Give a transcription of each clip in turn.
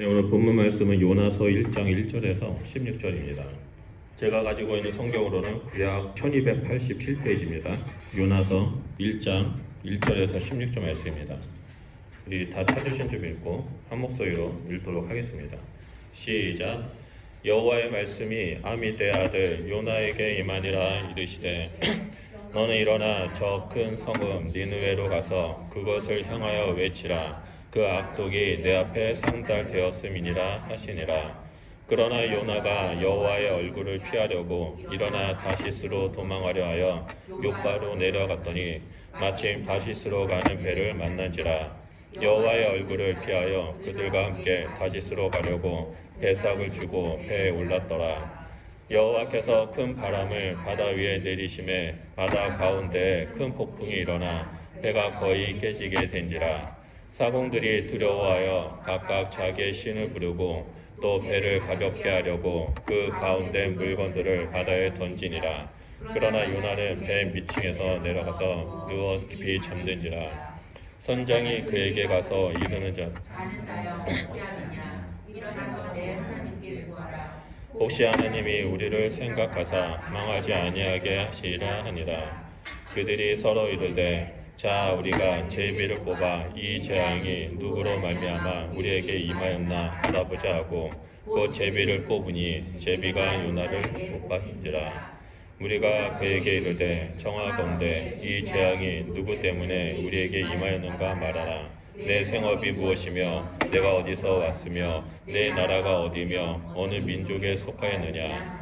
네, 오늘 본문 말씀은 요나서 1장 1절에서 16절입니다. 제가 가지고 있는 성경으로는 구약 1287페이지입니다. 요나서 1장 1절에서 16절 말씀입니다. 우리 다 찾으신 줄 읽고 한 목소리로 읽도록 하겠습니다. 시작. 여호와의 말씀이 아미떼 아들 요나에게 임하니라. 이르시되 너는 일어나 저 큰 성읍 니느웨로 가서 그것을 향하여 외치라. 그 악독이 내 앞에 상달되었음이니라 하시니라. 그러나 요나가 여호와의 얼굴을 피하려고 일어나 다시스로 도망하려 하여 욥바로 내려갔더니 마침 다시스로 가는 배를 만난지라. 여호와의 얼굴을 피하여 그들과 함께 다시스로 가려고 배삭을 주고 배에 올랐더라. 여호와께서 큰 바람을 바다 위에 내리심에 바다 가운데에 큰 폭풍이 일어나 배가 거의 깨지게 된지라. 사공들이 두려워하여 각각 자기의 신을 부르고 또 배를 가볍게 하려고 그 가운데 물건들을 바다에 던지니라. 그러나 요나는 배 밑층에서 내려가서 누워 깊이 잠든지라. 선장이 그에게 가서 이르는 자 혹시 하나님이 우리를 생각하사 망하지 아니하게 하시리라 하니라. 그들이 서로 이르되 자 우리가 제비를 뽑아 이 재앙이 누구로 말미암아 우리에게 임하였나 알아보자 하고 그 제비를 뽑으니 제비가 요나를 못 박인지라. 우리가 그에게 이르되 청하건대 이 재앙이 누구 때문에 우리에게 임하였는가 말하라. 내 생업이 무엇이며 내가 어디서 왔으며 내 나라가 어디며 어느 민족에 속하였느냐.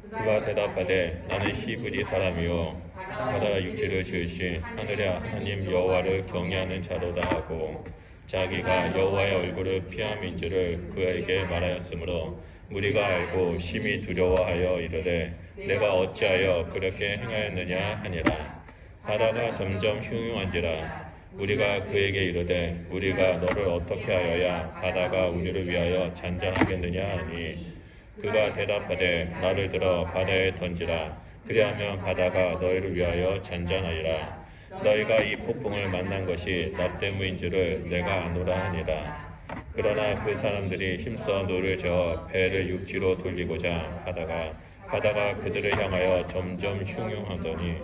그가 대답하되 나는 히브리 사람이요 바다 육지를 지으신 하늘의 하나님 여호와를 경외하는 자로다 하고 자기가 여호와의 얼굴을 피함인 줄을 그에게 말하였으므로 무리가 알고 심히 두려워하여 이르되 내가 어찌하여 그렇게 행하였느냐 하니라. 바다가 점점 흉흉한지라. 우리가 그에게 이르되 우리가 너를 어떻게 하여야 바다가 우리를 위하여 잔잔하겠느냐 하니 그가 대답하되 나를 들어 바다에 던지라. 그리하면 바다가 너희를 위하여 잔잔하리라. 너희가 이 폭풍을 만난 것이 나 때문인 줄을 내가 아노라 하니라. 그러나 그 사람들이 힘써 노를 저어 배를 육지로 돌리고자 하다가 바다가 그들을 향하여 점점 흉흉하더니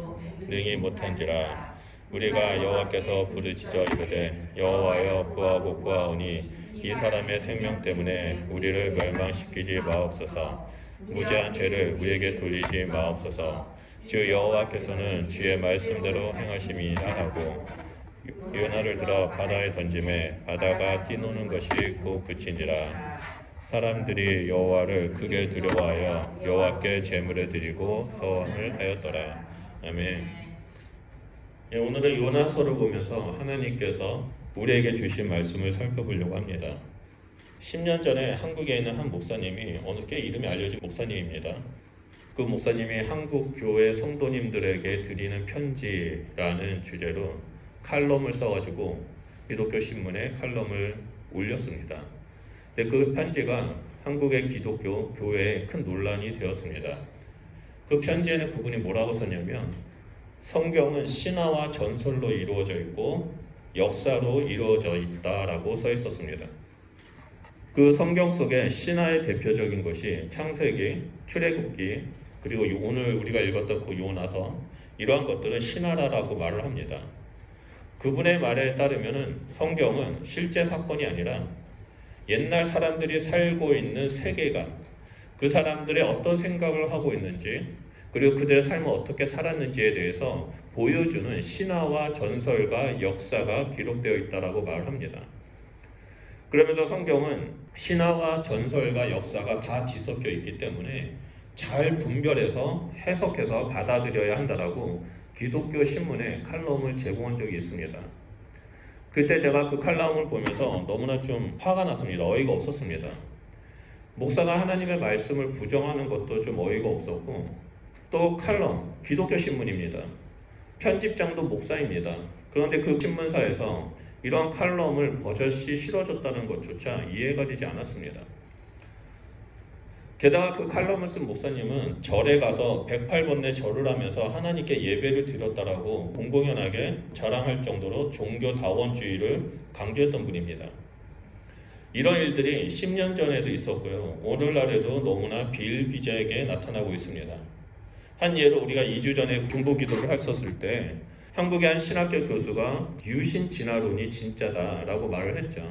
능히 못한지라. 우리가 여호와께서 부르짖어 이르되 여호와여 구하고 구하오니 이 사람의 생명 때문에 우리를 멸망시키지 마옵소서. 무죄한 죄를 우리에게 돌리지 마옵소서. 주 여호와께서는 주의 말씀대로 행하심이라 하고 요나를 들어 바다에 던짐에 바다가 뛰노는 것이 곧 그친지라. 사람들이 여호와를 크게 두려워하여 여호와께 제물을 드리고 서원을 하였더라. 아멘. 오늘은 요나서를 보면서 하나님께서 우리에게 주신 말씀을 살펴보려고 합니다. 10년 전에 한국에 있는 한 목사님이 어느 꽤 이름이 알려진 목사님입니다. 그 목사님이 한국 교회 성도님들에게 드리는 편지라는 주제로 칼럼을 써가지고 기독교 신문에 칼럼을 올렸습니다. 근데 그 편지가 한국의 기독교 교회에 큰 논란이 되었습니다. 그 편지에는 그분이 뭐라고 썼냐면 성경은 신화와 전설로 이루어져 있고 역사로 이루어져 있다라고 써 있었습니다. 그 성경 속에 신화의 대표적인 것이 창세기, 출애굽기, 그리고 오늘 우리가 읽었던 그 요나서, 이러한 것들은 신화라고 말을 합니다. 그분의 말에 따르면 성경은 실제 사건이 아니라 옛날 사람들이 살고 있는 세계관, 그 사람들의 어떤 생각을 하고 있는지, 그리고 그들의 삶을 어떻게 살았는지에 대해서 보여주는 신화와 전설과 역사가 기록되어 있다고 말을 합니다. 그러면서 성경은 신화와 전설과 역사가 다 뒤섞여 있기 때문에 잘 분별해서 해석해서 받아들여야 한다라고 기독교 신문에 칼럼을 제공한 적이 있습니다. 그때 제가 그 칼럼을 보면서 너무나 좀 화가 났습니다. 어이가 없었습니다. 목사가 하나님의 말씀을 부정하는 것도 좀 어이가 없었고, 또 칼럼, 기독교 신문입니다. 편집장도 목사입니다. 그런데 그 신문사에서 이러한 칼럼을 버젓이 실어줬다는 것조차 이해가 되지 않았습니다. 게다가 그 칼럼을 쓴 목사님은 절에 가서 108번의 절을 하면서 하나님께 예배를 드렸다라고 공공연하게 자랑할 정도로 종교다원주의를 강조했던 분입니다. 이런 일들이 10년 전에도 있었고요. 오늘날에도 너무나 비일비재하게 나타나고 있습니다. 한 예로 우리가 2주 전에 군부기도를 했었을 때 한국의 한 신학교 교수가 유신진화론이 진짜다라고 말을 했죠.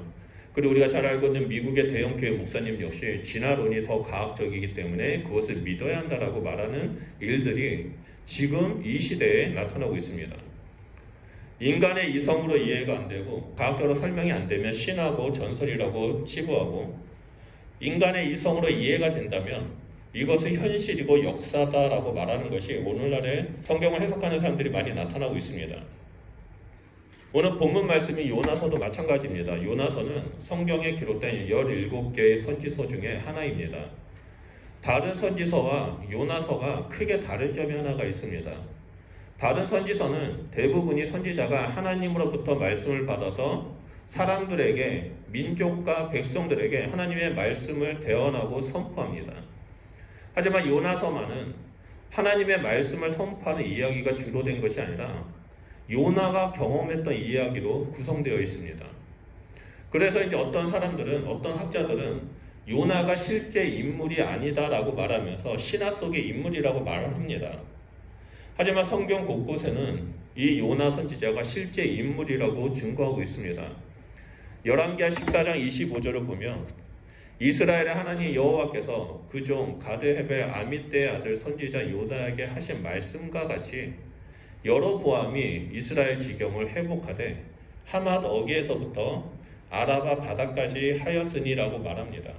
그리고 우리가 잘 알고 있는 미국의 대형교회 목사님 역시 진화론이 더 과학적이기 때문에 그것을 믿어야 한다라고 말하는 일들이 지금 이 시대에 나타나고 있습니다. 인간의 이성으로 이해가 안 되고 과학적으로 설명이 안 되면 신하고 전설이라고 치부하고, 인간의 이성으로 이해가 된다면 이것은 현실이고 역사다라고 말하는 것이 오늘날의 성경을 해석하는 사람들이 많이 나타나고 있습니다. 오늘 본문 말씀이 요나서도 마찬가지입니다. 요나서는 성경에 기록된 17개의 선지서 중에 하나입니다. 다른 선지서와 요나서가 크게 다른 점이 하나가 있습니다. 다른 선지서는 대부분이 선지자가 하나님으로부터 말씀을 받아서 사람들에게, 민족과 백성들에게 하나님의 말씀을 대언하고 선포합니다. 하지만 요나서만은 하나님의 말씀을 선포하는 이야기가 주로 된 것이 아니라 요나가 경험했던 이야기로 구성되어 있습니다. 그래서 이제 어떤 사람들은, 어떤 학자들은 요나가 실제 인물이 아니다라고 말하면서 신화 속의 인물이라고 말을 합니다. 하지만 성경 곳곳에는 이 요나 선지자가 실제 인물이라고 증거하고 있습니다. 열왕기하 14장 25절을 보면 이스라엘의 하나님 여호와께서 그 종 가드헤벨 아미떼의 아들 선지자 요나에게 하신 말씀과 같이 여로보암이 이스라엘 지경을 회복하되 하맛 어귀에서부터 아라바 바다까지 하였으니라고 말합니다.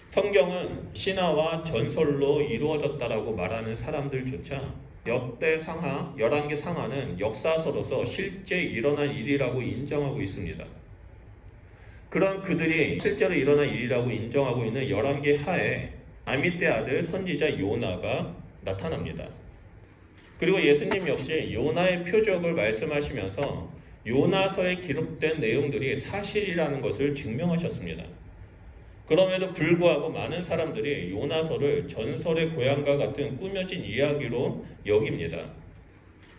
성경은 신화와 전설로 이루어졌다라고 말하는 사람들조차 역대상하, 열왕기 상하는 역사서로서 실제 일어난 일이라고 인정하고 있습니다. 그런 그들이 실제로 일어난 일이라고 인정하고 있는 열왕기 하에 아미떼 아들 선지자 요나가 나타납니다. 그리고 예수님 역시 요나의 표적을 말씀하시면서 요나서에 기록된 내용들이 사실이라는 것을 증명하셨습니다. 그럼에도 불구하고 많은 사람들이 요나서를 전설의 고향과 같은 꾸며진 이야기로 여깁니다.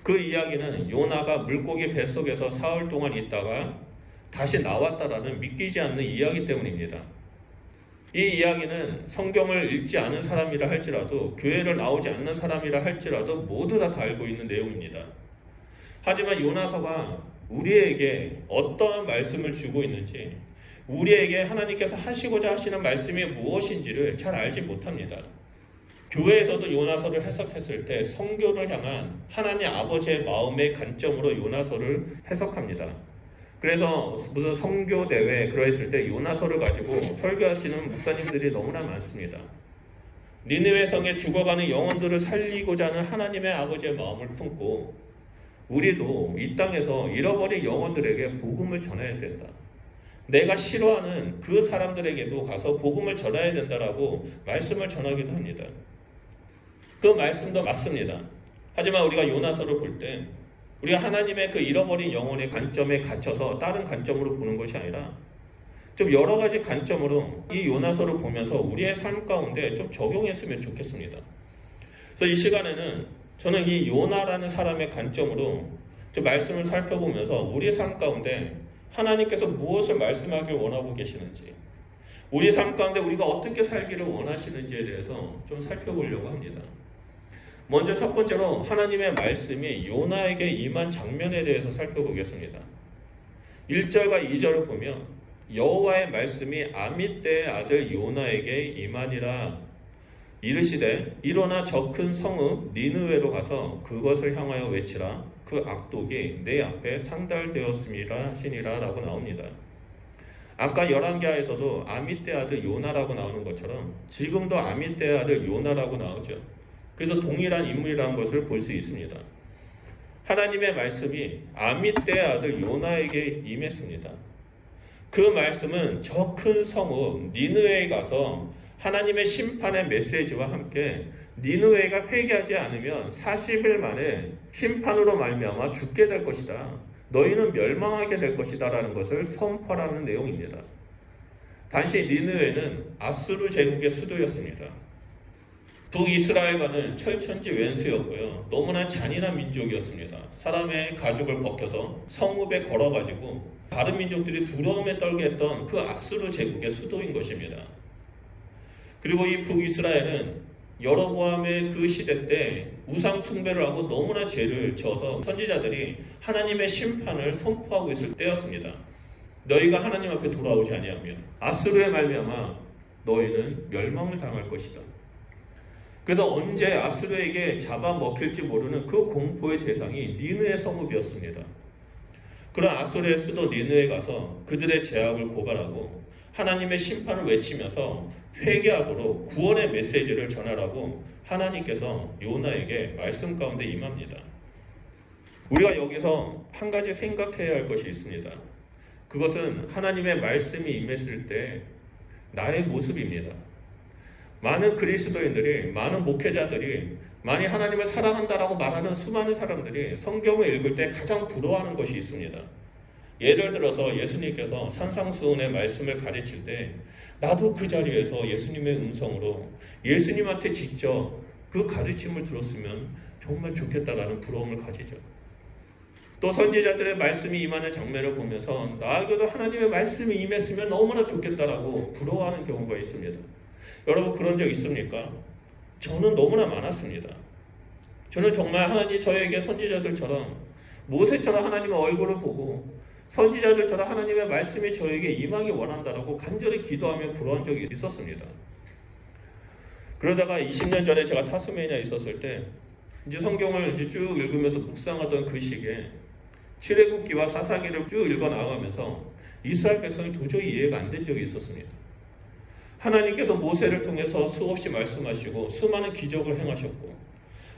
그 이야기는 요나가 물고기 뱃속에서 사흘 동안 있다가 다시 나왔다라는 믿기지 않는 이야기 때문입니다. 이 이야기는 성경을 읽지 않은 사람이라 할지라도, 교회를 나오지 않는 사람이라 할지라도 모두 다 알고 있는 내용입니다. 하지만 요나서가 우리에게 어떠한 말씀을 주고 있는지, 우리에게 하나님께서 하시고자 하시는 말씀이 무엇인지를 잘 알지 못합니다. 교회에서도 요나서를 해석했을 때 성교를 향한 하나님 아버지의 마음의 관점으로 요나서를 해석합니다. 그래서 무슨 성교대회 그러했을 때 요나서를 가지고 설교하시는 목사님들이 너무나 많습니다. 니느웨 성에 죽어가는 영혼들을 살리고자 하는 하나님의 아버지의 마음을 품고 우리도 이 땅에서 잃어버린 영혼들에게 복음을 전해야 된다. 내가 싫어하는 그 사람들에게도 가서 복음을 전해야 된다라고 말씀을 전하기도 합니다. 그 말씀도 맞습니다. 하지만 우리가 요나서를 볼 때 우리가 하나님의 그 잃어버린 영혼의 관점에 갇혀서 다른 관점으로 보는 것이 아니라 좀 여러 가지 관점으로 이 요나서를 보면서 우리의 삶 가운데 좀 적용했으면 좋겠습니다. 그래서 이 시간에는 저는 이 요나라는 사람의 관점으로 좀 말씀을 살펴보면서 우리 삶 가운데 하나님께서 무엇을 말씀하길 원하고 계시는지, 우리 삶 가운데 우리가 어떻게 살기를 원하시는지에 대해서 좀 살펴보려고 합니다. 먼저 첫 번째로 하나님의 말씀이 요나에게 임한 장면에 대해서 살펴보겠습니다. 1절과 2절을 보면 여호와의 말씀이 아미떼의 아들 요나에게 임하니라. 이르시되 일어나 저 큰 성읍 니느웨로 가서 그것을 향하여 외치라. 그 악독이 내 앞에 상달되었음이라 하시니라 라고 나옵니다. 아까 열왕기하에서도 아미떼 아들 요나라고 나오는 것처럼 지금도 아미떼 아들 요나라고 나오죠. 그래서 동일한 인물이라는 것을 볼 수 있습니다. 하나님의 말씀이 아미떼 아들 요나에게 임했습니다. 그 말씀은 저 큰 성읍 니느웨에 가서 하나님의 심판의 메시지와 함께 니느웨가 회개하지 않으면 40일 만에 심판으로 말미암아 죽게 될 것이다. 너희는 멸망하게 될 것이다 라는 것을 선포하라는 내용입니다. 당시 니느웨는 아수르 제국의 수도였습니다. 북이스라엘과는 철천지 왼수였고요. 너무나 잔인한 민족이었습니다. 사람의 가죽을 벗겨서 성읍에 걸어가지고 다른 민족들이 두려움에 떨게 했던 그 아수르 제국의 수도인 것입니다. 그리고 이 북이스라엘은 여로보암의 그 시대 때 우상 숭배를 하고 너무나 죄를 지어서 선지자들이 하나님의 심판을 선포하고 있을 때였습니다. 너희가 하나님 앞에 돌아오지 아니하면 아수르의 말미암아 너희는 멸망을 당할 것이다. 그래서 언제 아수르에게 잡아먹힐지 모르는 그 공포의 대상이 니느웨 성읍이었습니다. 그런 아수르의 수도 니느웨에 가서 그들의 죄악을 고발하고 하나님의 심판을 외치면서 회개하도록 구원의 메시지를 전하라고 하나님께서 요나에게 말씀 가운데 임합니다. 우리가 여기서 한 가지 생각해야 할 것이 있습니다. 그것은 하나님의 말씀이 임했을 때 나의 모습입니다. 많은 그리스도인들이, 많은 목회자들이, 많이 하나님을 사랑한다라고 말하는 수많은 사람들이 성경을 읽을 때 가장 부러워하는 것이 있습니다. 예를 들어서 예수님께서 산상수훈의 말씀을 가르칠 때 나도 그 자리에서 예수님의 음성으로 예수님한테 직접 그 가르침을 들었으면 정말 좋겠다라는 부러움을 가지죠. 또 선지자들의 말씀이 임하는 장면을 보면서 나에게도 하나님의 말씀이 임했으면 너무나 좋겠다라고 부러워하는 경우가 있습니다. 여러분 그런 적 있습니까? 저는 너무나 많았습니다. 저는 정말 하나님 저에게 선지자들처럼 모세처럼 하나님의 얼굴을 보고 선지자들처럼 하나님의 말씀이 저에게 임하기 원한다라고 간절히 기도하며 부러운 적이 있었습니다. 그러다가 20년 전에 제가 타스메니아에 있었을 때 이제 성경을 이제 쭉 읽으면서 묵상하던 그 시기에 출애굽기와 사사기를 쭉 읽어 나가면서 이스라엘 백성이 도저히 이해가 안 된 적이 있었습니다. 하나님께서 모세를 통해서 수없이 말씀하시고 수많은 기적을 행하셨고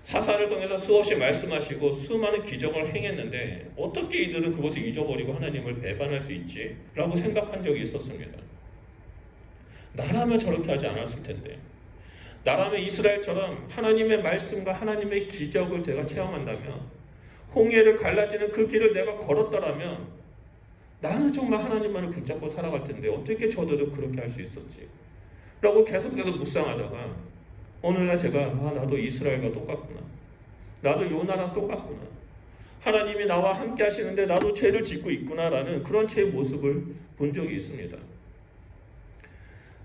사사를 통해서 수없이 말씀하시고 수많은 기적을 행했는데 어떻게 이들은 그것을 잊어버리고 하나님을 배반할 수 있지? 라고 생각한 적이 있었습니다. 나라면 저렇게 하지 않았을 텐데 나라면 이스라엘처럼 하나님의 말씀과 하나님의 기적을 제가 체험한다면 홍해를 갈라지는 그 길을 내가 걸었더라면 나는 정말 하나님만을 붙잡고 살아갈 텐데 어떻게 저들은 그렇게 할 수 있었지? 라고 계속해서 묵상하다가 어느 날 제가 나도 이스라엘과 똑같구나. 나도 요나랑 똑같구나. 하나님이 나와 함께 하시는데 나도 죄를 짓고 있구나라는 그런 제 모습을 본 적이 있습니다.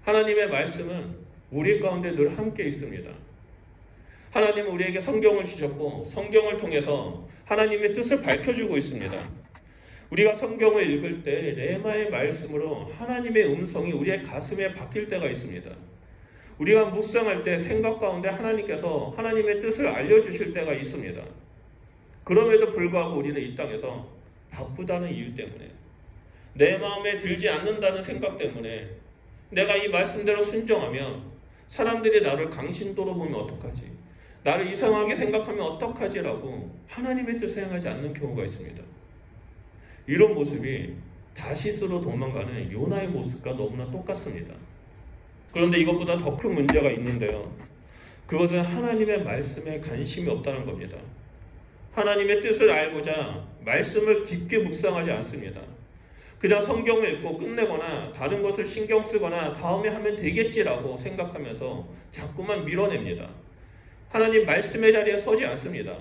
하나님의 말씀은 우리 가운데 늘 함께 있습니다. 하나님은 우리에게 성경을 주셨고 성경을 통해서 하나님의 뜻을 밝혀주고 있습니다. 우리가 성경을 읽을 때 레마의 말씀으로 하나님의 음성이 우리의 가슴에 박힐 때가 있습니다. 우리가 묵상할 때 생각 가운데 하나님께서 하나님의 뜻을 알려주실 때가 있습니다. 그럼에도 불구하고 우리는 이 땅에서 바쁘다는 이유 때문에 내 마음에 들지 않는다는 생각 때문에 내가 이 말씀대로 순종하면 사람들이 나를 강신도로 보면 어떡하지? 나를 이상하게 생각하면 어떡하지라고 하나님의 뜻을 행하지 않는 경우가 있습니다. 이런 모습이 다시스로 도망가는 요나의 모습과 너무나 똑같습니다. 그런데 이것보다 더 큰 문제가 있는데요. 그것은 하나님의 말씀에 관심이 없다는 겁니다. 하나님의 뜻을 알고자 말씀을 깊게 묵상하지 않습니다. 그냥 성경을 읽고 끝내거나 다른 것을 신경 쓰거나 다음에 하면 되겠지라고 생각하면서 자꾸만 밀어냅니다. 하나님 말씀의 자리에 서지 않습니다.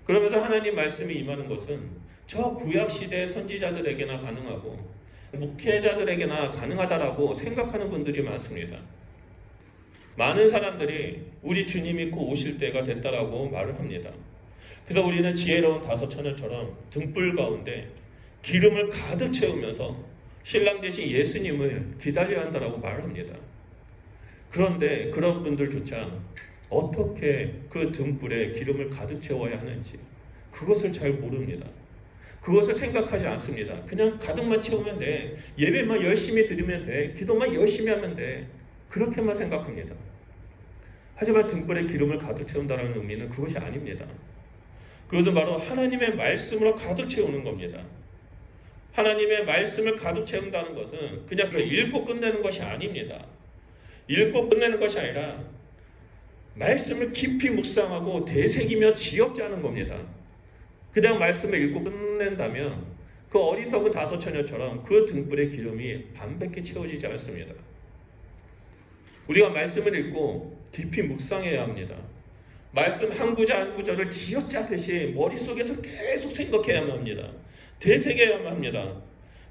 그러면서 하나님 말씀이 임하는 것은 저 구약시대의 선지자들에게나 가능하고 목회자들에게나 가능하다라고 생각하는 분들이 많습니다. 많은 사람들이 우리 주님이 곧 오실 때가 됐다라고 말을 합니다. 그래서 우리는 지혜로운 다섯 처녀처럼 등불 가운데 기름을 가득 채우면서 신랑 되신 예수님을 기다려야 한다라고 말을 합니다. 그런데 그런 분들조차 어떻게 그 등불에 기름을 가득 채워야 하는지 그것을 잘 모릅니다. 그것을 생각하지 않습니다. 그냥 가득만 채우면 돼. 예배만 열심히 드리면 돼. 기도만 열심히 하면 돼. 그렇게만 생각합니다. 하지만 등불에 기름을 가득 채운다는 의미는 그것이 아닙니다. 그것은 바로 하나님의 말씀으로 가득 채우는 겁니다. 하나님의 말씀을 가득 채운다는 것은 그냥 읽고 끝내는 것이 아닙니다. 읽고 끝내는 것이 아니라 말씀을 깊이 묵상하고 되새기며 지역자는 겁니다. 그냥 말씀을 읽고 끝낸다면 그 어리석은 다섯 처녀처럼 그 등불의 기름이 반밖에 채워지지 않습니다. 우리가 말씀을 읽고 깊이 묵상해야 합니다. 말씀 한 구절 한 구절을 지어짜듯이 머릿속에서 계속 생각해야만 합니다. 되새겨야만 합니다.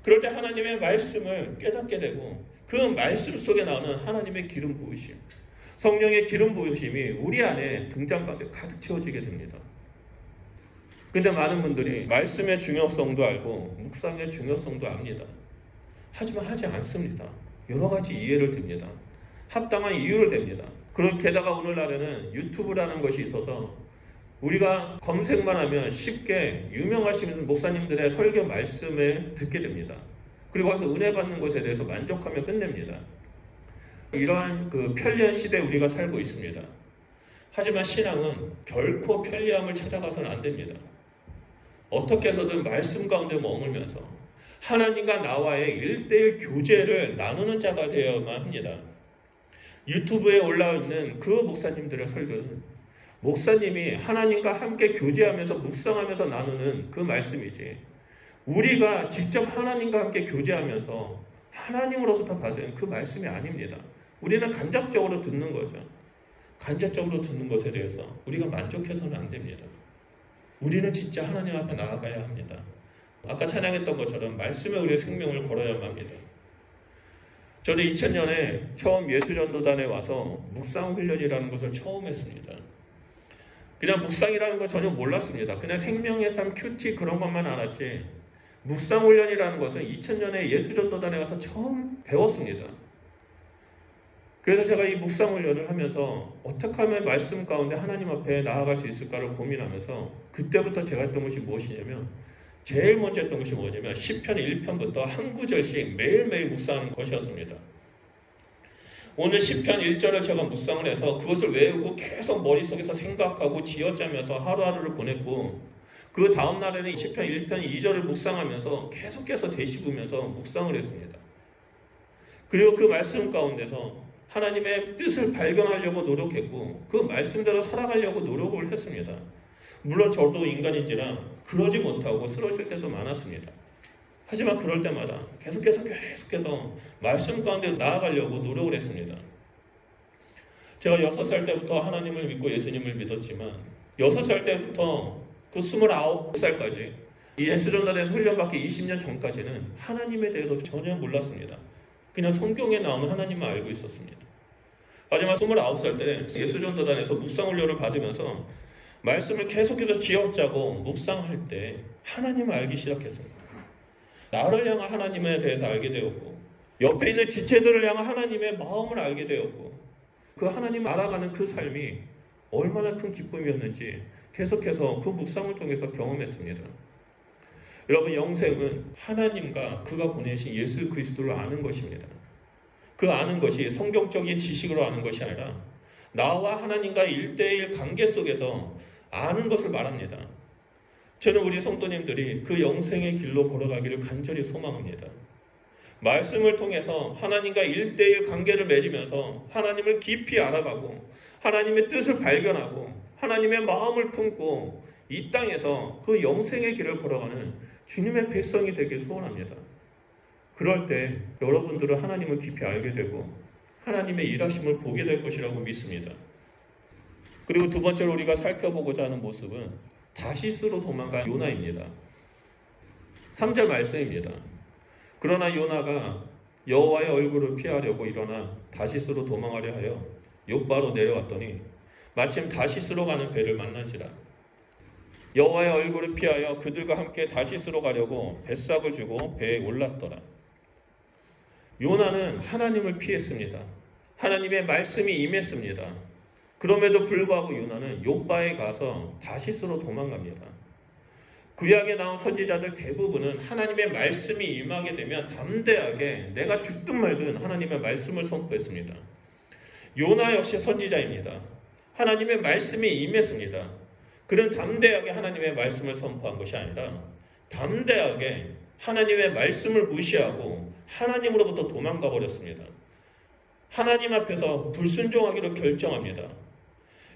그럴 때 하나님의 말씀을 깨닫게 되고 그 말씀 속에 나오는 하나님의 기름 부으심, 성령의 기름 부으심이 우리 안에 등잔 가운데 가득 채워지게 됩니다. 근데 많은 분들이 말씀의 중요성도 알고 묵상의 중요성도 압니다. 하지만 하지 않습니다. 여러 가지 이해를 듭니다. 합당한 이유를 댑니다. 게다가 오늘날에는 유튜브라는 것이 있어서 우리가 검색만 하면 쉽게 유명하신 목사님들의 설교 말씀을 듣게 됩니다. 그리고 와서 은혜 받는 것에 대해서 만족하며 끝냅니다. 이러한 편리한 시대에 우리가 살고 있습니다. 하지만 신앙은 결코 편리함을 찾아가서는 안 됩니다. 어떻게 해서든 말씀 가운데 머물면서 하나님과 나와의 1:1 교제를 나누는 자가 되어야만 합니다. 유튜브에 올라와 있는 그 목사님들의 설교는 목사님이 하나님과 함께 교제하면서 묵상하면서 나누는 그 말씀이지 우리가 직접 하나님과 함께 교제하면서 하나님으로부터 받은 그 말씀이 아닙니다. 우리는 간접적으로 듣는 거죠. 간접적으로 듣는 것에 대해서 우리가 만족해서는 안 됩니다. 우리는 진짜 하나님 앞에 나아가야 합니다. 아까 찬양했던 것처럼 말씀에 우리의 생명을 걸어야만 합니다. 저는 2000년에 처음 예수전도단에 와서 묵상훈련이라는 것을 처음 했습니다. 그냥 묵상이라는 거 전혀 몰랐습니다. 그냥 생명의 삶, 큐티 그런 것만 알았지 묵상훈련이라는 것은 2000년에 예수전도단에 가서 처음 배웠습니다. 그래서 제가 이 묵상훈련을 하면서 어떻게 하면 말씀 가운데 하나님 앞에 나아갈 수 있을까를 고민하면서 그때부터 제가 했던 것이 무엇이냐면 제일 먼저 했던 것이 뭐냐면 시편 1편부터 한 구절씩 매일매일 묵상하는 것이었습니다. 오늘 시편 1절을 제가 묵상을 해서 그것을 외우고 계속 머릿속에서 생각하고 지어짜면서 하루하루를 보냈고 그 다음 날에는 시편 1편 2절을 묵상하면서 계속해서 되씹으면서 묵상을 했습니다. 그리고 그 말씀 가운데서 하나님의 뜻을 발견하려고 노력했고 그 말씀대로 살아가려고 노력을 했습니다. 물론 저도 인간인지라 그러지 못하고 쓰러질 때도 많았습니다. 하지만 그럴 때마다 계속해서 말씀 가운데 나아가려고 노력을 했습니다. 제가 6살 때부터 하나님을 믿고 예수님을 믿었지만 6살 때부터 그 29살까지 이 예수전단에서 훈련받기 20년 전까지는 하나님에 대해서 전혀 몰랐습니다. 그냥 성경에 나오는 하나님만 알고 있었습니다. 하지만 29살 때 예수전도단에서 묵상훈련을 받으면서 말씀을 계속해서 지어짜고 묵상할 때 하나님을 알기 시작했습니다. 나를 향한 하나님에 대해서 알게 되었고 옆에 있는 지체들을 향한 하나님의 마음을 알게 되었고 그 하나님을 알아가는 그 삶이 얼마나 큰 기쁨이었는지 계속해서 그 묵상을 통해서 경험했습니다. 여러분, 영생은 하나님과 그가 보내신 예수 그리스도를 아는 것입니다. 그 아는 것이 성경적인 지식으로 아는 것이 아니라 나와 하나님과 1:1 관계 속에서 아는 것을 말합니다. 저는 우리 성도님들이 그 영생의 길로 걸어가기를 간절히 소망합니다. 말씀을 통해서 하나님과 1:1 관계를 맺으면서 하나님을 깊이 알아가고 하나님의 뜻을 발견하고 하나님의 마음을 품고 이 땅에서 그 영생의 길을 걸어가는 주님의 백성이 되길 소원합니다. 그럴 때 여러분들은 하나님을 깊이 알게 되고 하나님의 일하심을 보게 될 것이라고 믿습니다. 그리고 두 번째로 우리가 살펴보고자 하는 모습은 다시스로 도망간 요나입니다. 3절 말씀입니다. 그러나 요나가 여호와의 얼굴을 피하려고 일어나 다시스로 도망하려 하여 욥바로 내려왔더니 마침 다시스로 가는 배를 만난지라. 여호와의 얼굴을 피하여 그들과 함께 다시스로 가려고 뱃삭을 주고 배에 올랐더라. 요나는 하나님을 피했습니다. 하나님의 말씀이 임했습니다. 그럼에도 불구하고 요나는 욥바에 가서 다시스로 도망갑니다. 구약에 나온 선지자들 대부분은 하나님의 말씀이 임하게 되면 담대하게 내가 죽든 말든 하나님의 말씀을 선포했습니다. 요나 역시 선지자입니다. 하나님의 말씀이 임했습니다. 그는 담대하게 하나님의 말씀을 선포한 것이 아니라 담대하게 하나님의 말씀을 무시하고 하나님으로부터 도망가 버렸습니다. 하나님 앞에서 불순종하기로 결정합니다.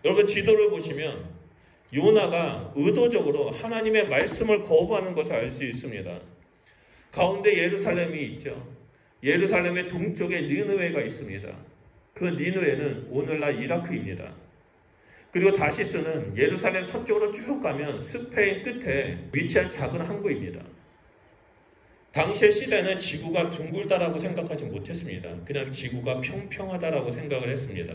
여러분, 지도를 보시면 요나가 의도적으로 하나님의 말씀을 거부하는 것을 알 수 있습니다. 가운데 예루살렘이 있죠. 예루살렘의 동쪽에 니느웨가 있습니다. 그 니느웨는 오늘날 이라크입니다. 그리고 다시스는 예루살렘 서쪽으로 쭉 가면 스페인 끝에 위치한 작은 항구입니다. 당시의 시대는 지구가 둥글다라고 생각하지 못했습니다. 그냥 지구가 평평하다라고 생각을 했습니다.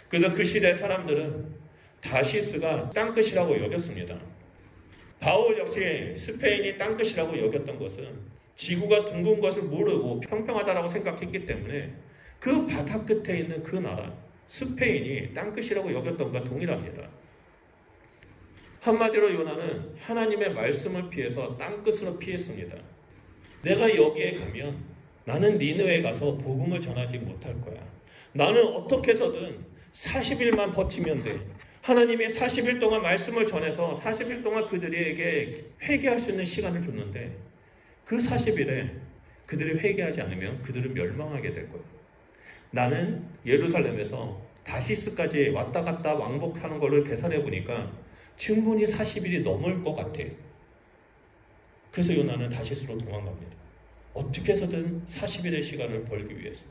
그래서 그 시대 사람들은 다시스가 땅끝이라고 여겼습니다. 바울 역시 스페인이 땅끝이라고 여겼던 것은 지구가 둥근 것을 모르고 평평하다라고 생각했기 때문에 그 바다 끝에 있는 그 나라 스페인이 땅끝이라고 여겼던 것과 동일합니다. 한마디로 요나는 하나님의 말씀을 피해서 땅끝으로 피했습니다. 내가 여기에 가면 나는 니느웨에 가서 복음을 전하지 못할 거야. 나는 어떻게 해서든 40일만 버티면 돼. 하나님이 40일 동안 말씀을 전해서 40일 동안 그들에게 회개할 수 있는 시간을 줬는데 그 40일에 그들이 회개하지 않으면 그들은 멸망하게 될 거예요. 나는 예루살렘에서 다시스까지 왔다 갔다 왕복하는 걸로 계산해 보니까 충분히 40일이 넘을 것 같아. 그래서 요나는 다시스로 도망갑니다. 어떻게 해서든 40일의 시간을 벌기 위해서.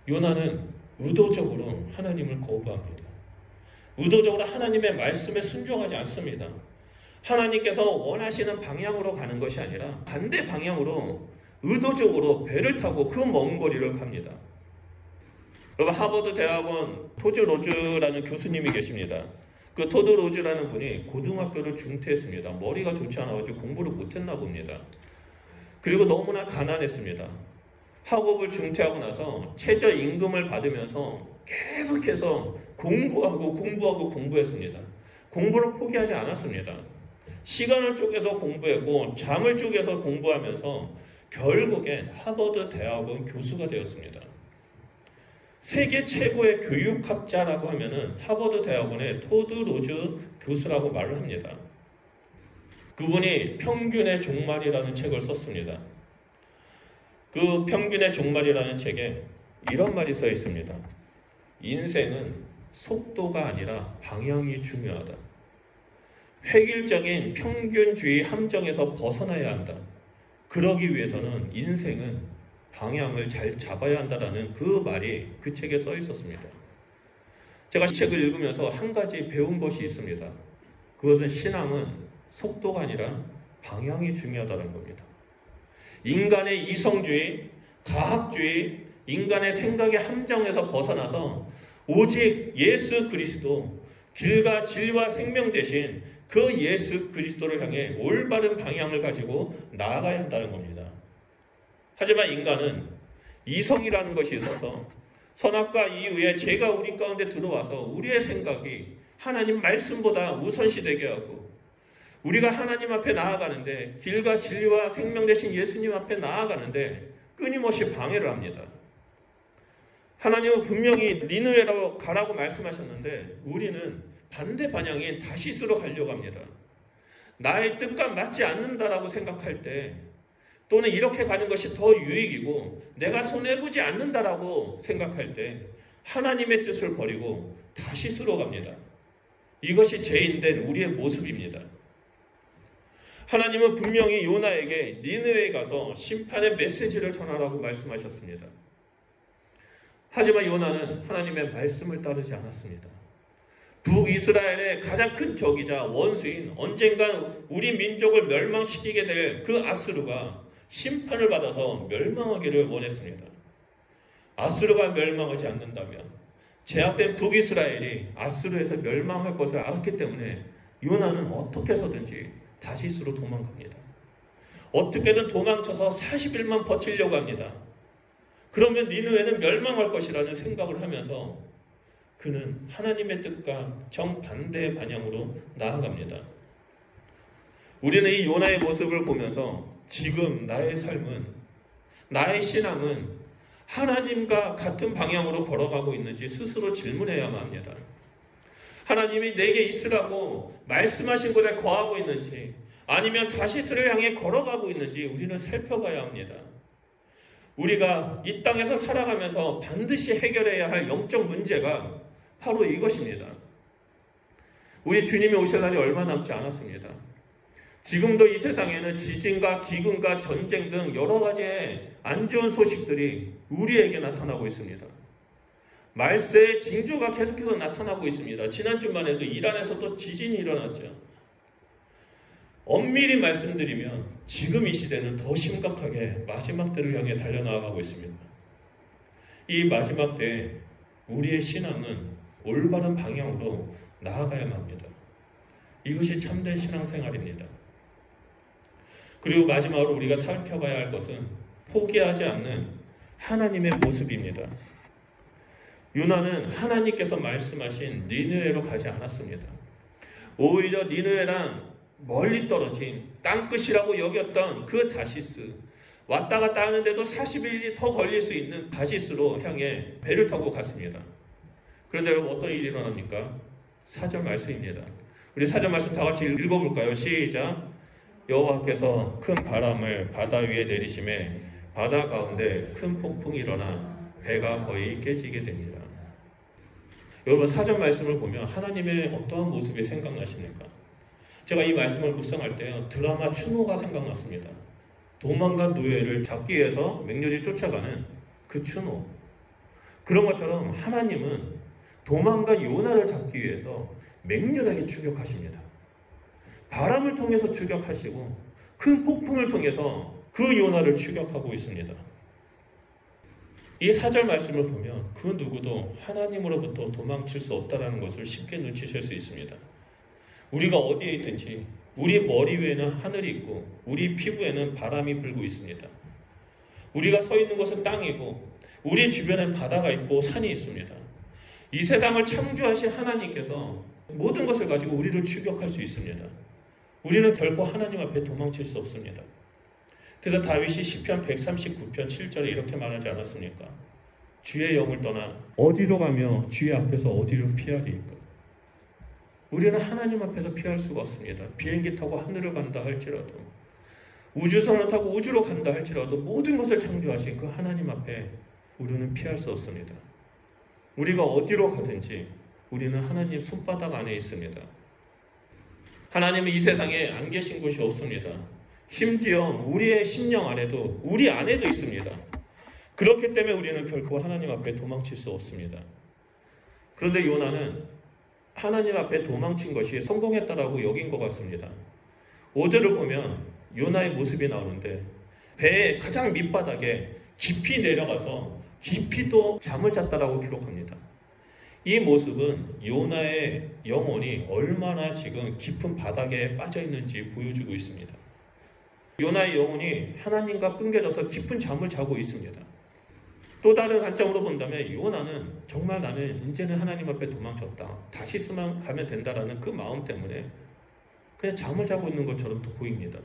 요나는 의도적으로 하나님을 거부합니다. 의도적으로 하나님의 말씀에 순종하지 않습니다. 하나님께서 원하시는 방향으로 가는 것이 아니라 반대 방향으로 의도적으로 배를 타고 그 먼 거리를 갑니다. 여러분, 하버드 대학원 토드 로즈라는 교수님이 계십니다. 그 토드 로즈라는 분이 고등학교를 중퇴했습니다. 머리가 좋지 않아가지고 공부를 못했나 봅니다. 그리고 너무나 가난했습니다. 학업을 중퇴하고 나서 최저임금을 받으면서 계속해서 공부했습니다. 공부를 포기하지 않았습니다. 시간을 쪼개서 공부했고 잠을 쪼개서 공부하면서 결국엔 하버드 대학원 교수가 되었습니다. 세계 최고의 교육학자라고 하면은 하버드 대학원의 토드 로즈 교수라고 말을 합니다. 그분이 평균의 종말이라는 책을 썼습니다. 그 평균의 종말이라는 책에 이런 말이 써 있습니다. 인생은 속도가 아니라 방향이 중요하다. 획일적인 평균주의 함정에서 벗어나야 한다. 그러기 위해서는 인생은 방향을 잘 잡아야 한다라는 그 말이 그 책에 써 있었습니다. 제가 책을 읽으면서 한 가지 배운 것이 있습니다. 그것은 신앙은 속도가 아니라 방향이 중요하다는 겁니다. 인간의 이성주의, 과학주의, 인간의 생각의 함정에서 벗어나서 오직 예수 그리스도, 길과 진리와 생명 대신 그 예수 그리스도를 향해 올바른 방향을 가지고 나아가야 한다는 겁니다. 하지만 인간은 이성이라는 것이 있어서 선악과 이후에 죄가 우리 가운데 들어와서 우리의 생각이 하나님 말씀보다 우선시되게 하고 우리가 하나님 앞에 나아가는데 길과 진리와 생명 되신 예수님 앞에 나아가는데 끊임없이 방해를 합니다. 하나님은 분명히 니느웨로 가라고 말씀하셨는데 우리는 반대 방향인 다시스로 가려고 합니다. 나의 뜻과 맞지 않는다라고 생각할 때 또는 이렇게 가는 것이 더 유익이고 내가 손해보지 않는다라고 생각할 때 하나님의 뜻을 버리고 다시스로 갑니다. 이것이 죄인된 우리의 모습입니다. 하나님은 분명히 요나에게 니느웨에 가서 심판의 메시지를 전하라고 말씀하셨습니다. 하지만 요나는 하나님의 말씀을 따르지 않았습니다. 북이스라엘의 가장 큰 적이자 원수인 언젠간 우리 민족을 멸망시키게 될 그 아수르가 심판을 받아서 멸망하기를 원했습니다. 아수르가 멸망하지 않는다면 제약된 북이스라엘이 아수르에서 멸망할 것을 알았기 때문에 요나는 어떻게 해서든지 다시스로 도망갑니다. 어떻게든 도망쳐서 40일만 버티려고 합니다. 그러면 니느웨는 멸망할 것이라는 생각을 하면서 그는 하나님의 뜻과 정반대의 방향으로 나아갑니다. 우리는 이 요나의 모습을 보면서 지금 나의 삶은, 나의 신앙은 하나님과 같은 방향으로 걸어가고 있는지 스스로 질문해야만 합니다. 하나님이 내게 있으라고 말씀하신 곳에 거하고 있는지 아니면 다시스를 향해 걸어가고 있는지 우리는 살펴봐야 합니다. 우리가 이 땅에서 살아가면서 반드시 해결해야 할 영적 문제가 바로 이것입니다. 우리 주님이 오실 날이 얼마 남지 않았습니다. 지금도 이 세상에는 지진과 기근과 전쟁 등 여러 가지의 안 좋은 소식들이 우리에게 나타나고 있습니다. 말세의 징조가 계속해서 나타나고 있습니다. 지난주만 해도 이란에서 또 지진이 일어났죠. 엄밀히 말씀드리면 지금 이 시대는 더 심각하게 마지막 때를 향해 달려나가고 있습니다. 이 마지막 때에 우리의 신앙은 올바른 방향으로 나아가야만 합니다. 이것이 참된 신앙생활입니다. 그리고 마지막으로 우리가 살펴봐야 할 것은 포기하지 않는 하나님의 모습입니다. 요나는 하나님께서 말씀하신 니느웨로 가지 않았습니다. 오히려 니느웨랑 멀리 떨어진 땅끝이라고 여겼던 그 다시스, 왔다 갔다 하는데도 40일이 더 걸릴 수 있는 다시스로 향해 배를 타고 갔습니다. 그런데 여러분 어떤 일이 일어납니까? 4절 말씀입니다. 우리 4절 말씀 다 같이 읽어볼까요? 시작. 여호와께서 큰 바람을 바다 위에 내리심에 바다 가운데 큰 폭풍이 일어나 배가 거의 깨지게 됩니다. 여러분 4절 말씀을 보면 하나님의 어떠한 모습이 생각나십니까? 제가 이 말씀을 묵상할 때요, 드라마 추노가 생각났습니다. 도망간 노예를 잡기 위해서 맹렬히 쫓아가는 그 추노. 그런 것처럼 하나님은 도망간 요나를 잡기 위해서 맹렬하게 추격하십니다. 바람을 통해서 추격하시고 큰 폭풍을 통해서 그 요나를 추격하고 있습니다. 이 4절 말씀을 보면 그 누구도 하나님으로부터 도망칠 수 없다는 것을 쉽게 눈치챌 수 있습니다. 우리가 어디에 있든지 우리 머리 위에는 하늘이 있고 우리 피부에는 바람이 불고 있습니다. 우리가 서 있는 곳은 땅이고 우리 주변엔 바다가 있고 산이 있습니다. 이 세상을 창조하신 하나님께서 모든 것을 가지고 우리를 추격할 수 있습니다. 우리는 결코 하나님 앞에 도망칠 수 없습니다. 그래서 다윗이 시편 139편 7절에 이렇게 말하지 않았습니까? 주의 영을 떠나 어디로 가며 주의 앞에서 어디로 피하리이까? 우리는 하나님 앞에서 피할 수가 없습니다. 비행기 타고 하늘을 간다 할지라도, 우주선을 타고 우주로 간다 할지라도 모든 것을 창조하신 그 하나님 앞에 우리는 피할 수 없습니다. 우리가 어디로 가든지 우리는 하나님 손바닥 안에 있습니다. 하나님은 이 세상에 안 계신 곳이 없습니다. 심지어 우리의 심령 안에도, 우리 안에도 있습니다. 그렇기 때문에 우리는 결코 하나님 앞에 도망칠 수 없습니다. 그런데 요나는 하나님 앞에 도망친 것이 성공했다라고 여긴 것 같습니다. 5절을 보면 요나의 모습이 나오는데 배의 가장 밑바닥에 깊이 내려가서 깊이 또 잠을 잤다라고 기록합니다. 이 모습은 요나의 영혼이 얼마나 지금 깊은 바닥에 빠져 있는지 보여주고 있습니다. 요나의 영혼이 하나님과 끊겨져서 깊은 잠을 자고 있습니다. 또 다른 관점으로 본다면 요나는 정말 나는 이제는 하나님 앞에 도망쳤다, 다시스만 가면 된다라는 그 마음 때문에 그냥 잠을 자고 있는 것처럼 또 보입니다.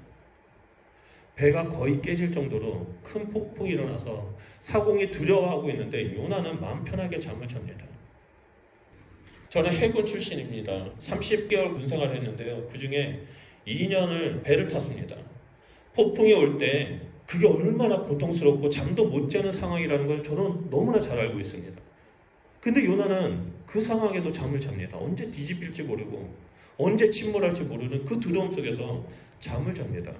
배가 거의 깨질 정도로 큰 폭풍이 일어나서 사공이 두려워하고 있는데 요나는 마음 편하게 잠을 잡니다. 저는 해군 출신입니다. 30개월 군생활을 했는데요. 그 중에 2년을 배를 탔습니다. 폭풍이 올 때 그게 얼마나 고통스럽고 잠도 못 자는 상황이라는 걸 저는 너무나 잘 알고 있습니다. 근데 요나는 그 상황에도 잠을 잡니다. 언제 뒤집힐지 모르고 언제 침몰할지 모르는 그 두려움 속에서 잠을 잡니다.